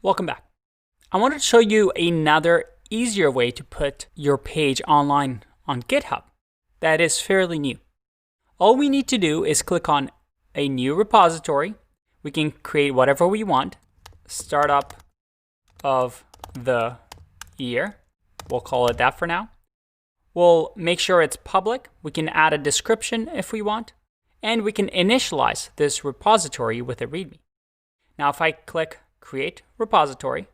Welcome back. I wanted to show you another easier way to put your page online on GitHub that is fairly new. All we need to do is click on a new repository. We can create whatever we want. Startup of the year. We'll call it that for now. We'll make sure it's public. We can add a description if we want. And we can initialize this repository with a README. Now if I click Create Repository,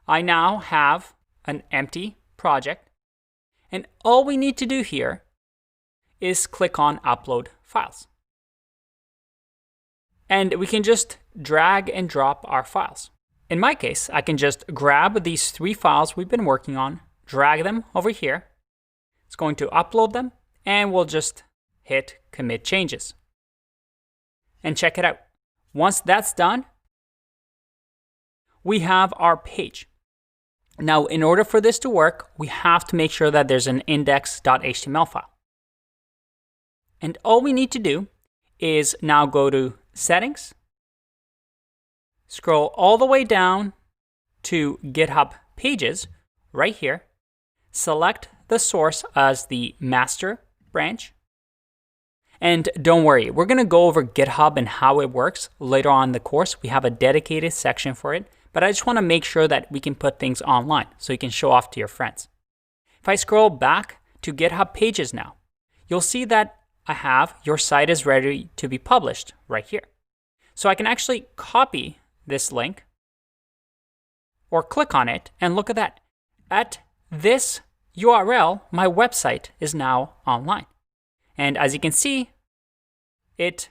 I now have an empty project. And all we need to do here is click on Upload Files. And we can just drag and drop our files. In my case, I can just grab these 3 files we've been working on, drag them over here. It's going to upload them, and we'll just hit Commit Changes. And check it out. Once that's done, we have our page. Now, in order for this to work, we have to make sure that there's an index.html file. And all we need to do is now go to Settings, scroll all the way down to GitHub Pages right here, select the source as the master branch. And don't worry, we're going to go over GitHub and how it works later on in the course. We have a dedicated section for it, but I just want to make sure that we can put things online so you can show off to your friends. If I scroll back to GitHub Pages now, you'll see that I have your site is ready to be published right here. So I can actually copy this link or click on it, and look at that. At this URL, my website is now online. And as you can see, it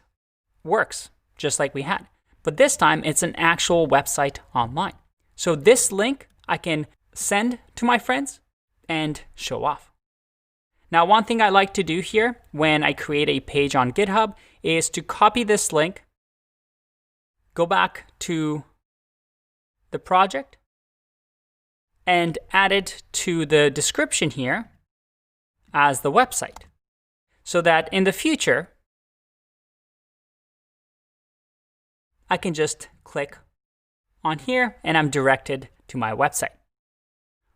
works just like we had. But this time, it's an actual website online. So this link I can send to my friends and show off. Now, one thing I like to do here when I create a page on GitHub is to copy this link, go back to the project, and add it to the description here as the website, so that in the future, I can just click on here and I'm directed to my website.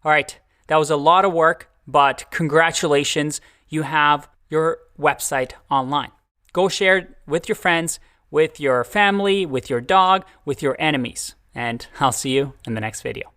All right, that was a lot of work, but congratulations, you have your website online. Go share it with your friends, with your family, with your dog, with your enemies, and I'll see you in the next video.